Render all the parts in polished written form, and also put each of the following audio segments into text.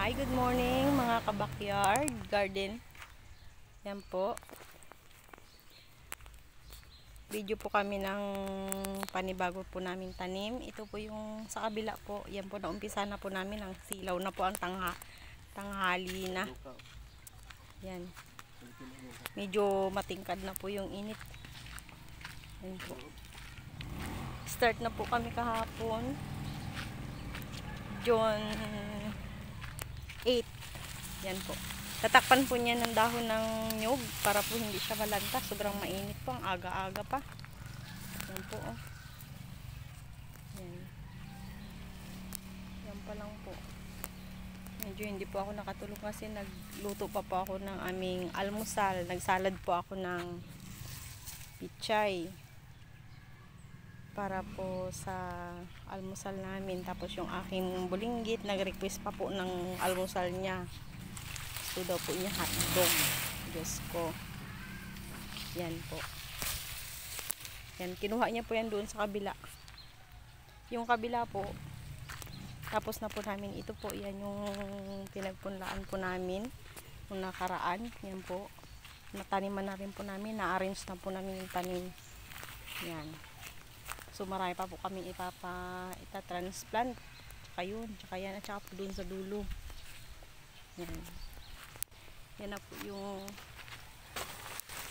Hi, good morning mga kabakyard garden. Yan po. Video po kami ng panibago po namin tanim. Ito po yung sa kabila po. Yan po, naumpisa na po namin. Ang silaw na po ang tanghali na. Yan. Medyo matingkad na po yung init. Yan po. Start na po kami kahapon. June 8. Yan po. Tatakpan po niya ng dahon ng nyug para po hindi siya malanta. Sobrang mainit po. Ang aga-aga pa. Yan po. Oh. Yan. Yan pa lang po. Medyo hindi po ako nakatulog kasi nagluto pa po ako ng aming almusal. Nagsalad po ako ng pichay para po sa almusal namin. Tapos yung aking bulinggit, nag-request pa po ng almusal niya. Gusto daw po niya hotdog. Diyos ko. Yan po. Yan, kinuha niya po yan doon sa kabila. Yung kabila po, tapos na po namin ito po. Yan yung pinagpunlaan po namin nung nakaraan. Yan po. Nataniman na rin po namin. Na-arrange na po namin yung tanim. Yan. So marami pa po kami itatransplant. Tsaka yun. Tsaka yan. At tsaka po dun sa dulo. Yan. Yan na po yung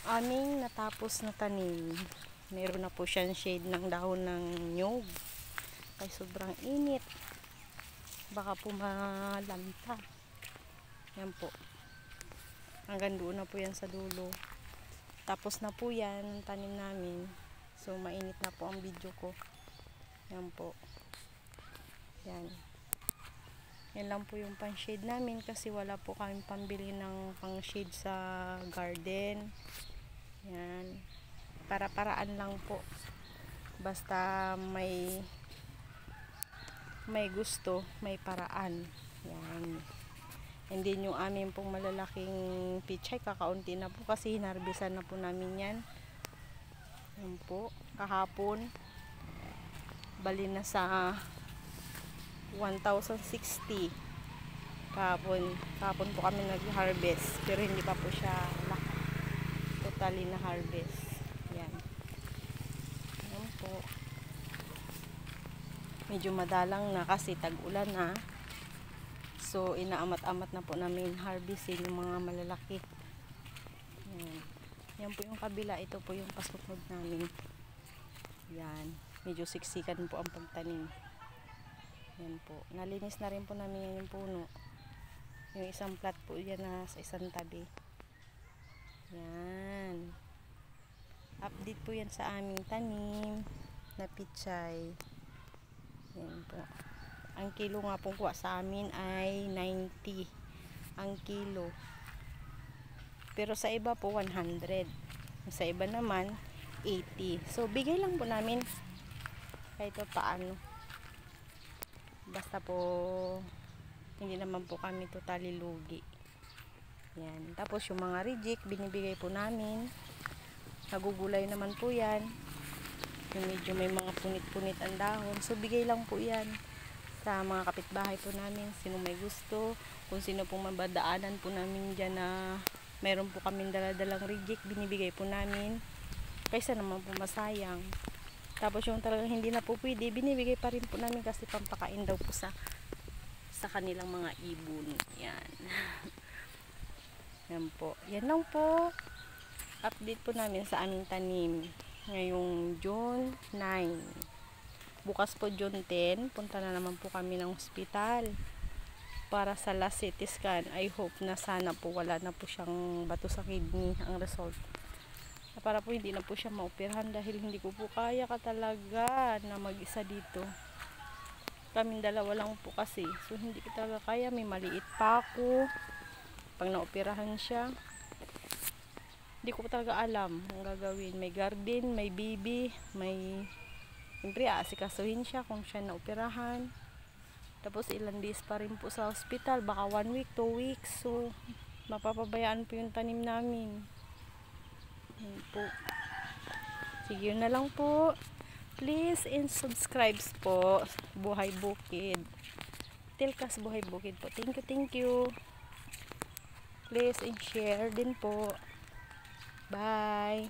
aming natapos na tanim. Meron na po siyang shade ng dahon ng nyug. Kaya sobrang init. Baka po malanta. Yan po. Hanggang doon na po yan sa dulo. Tapos na po yan tanim namin. So mainit na po ang video ko. Yan po. Yan. Yan lang po yung pang shade namin kasi wala po kami pambili ng pang shade sa garden. Yan. Para-paraan lang po. Basta may gusto, may paraan. Yan. And then yung amin pong malalaking pichay, kakaunti na po kasi hinarbisan na po namin yan. Yan po, kahapon bali na sa 1,060 kahapon po kami nag-harvest pero hindi pa po siya totally na harvest. Yan. Yan po. Medyo madalang na kasi tag-ulan na. So inaamat-amat na po namin harvestin yung mga malalaki. Yan. Yan po yung kabila. Ito po yung pasunod namin. Yan. Medyo siksikan po ang pagtanim. Yan po. Nalinis na rin po namin yan yung puno. Yung isang plat po yan na sa isang tabi. Yan. Update po yan sa aming tanim na pichay. Yan po. Ang kilo nga po kuha sa amin ay 90 ang kilo. Pero sa iba po 100. Sa iba naman 80. So bigay lang po namin kahit paano. Basta po hindi naman po kami totally lugi. Yan. Tapos yung mga reject binibigay po namin. Nagugulay naman po yan. Yung medyo may mga punit-punit ang dahon. So bigay lang po yan sa mga kapitbahay po namin. Sino may gusto. Kung sino pong mabadaanan po namin dyan na meron po kaming daladalang reject, binibigay po namin. Kaysa naman po masayang. Tapos yung talagang hindi na po pwede, binibigay pa rin po namin kasi pampakain daw po sa kanilang mga ibon. Yan. Yan po. Yan lang po. Update po namin sa aming tanim. Ngayong June 9. Bukas po June 10, punta na naman po kami ng ospital para sa last CT scan. I hope na sana po wala na po siyang bato sa kidney ang result. Para po hindi na po siya maoperahan dahil hindi ko po kaya talaga na mag-isa dito. Kaming dalawa lang po kasi. So hindi ko talaga kaya. May maliit pa ako. Pag naoperahan siya, hindi ko talaga alam ang gagawin. May garden, may baby, may... Siyempre, aasikasuhin siya kung siya naoperahan. Tapos ilang days pa rin po sa hospital. Baka 1 week, 2 weeks. So, mapapabayaan po yung tanim namin. Yan po. Sige na lang po. Please and subscribe po. Buhay Bukid. Little Cats Buhay Bukid po. Thank you, thank you. Please and share din po. Bye.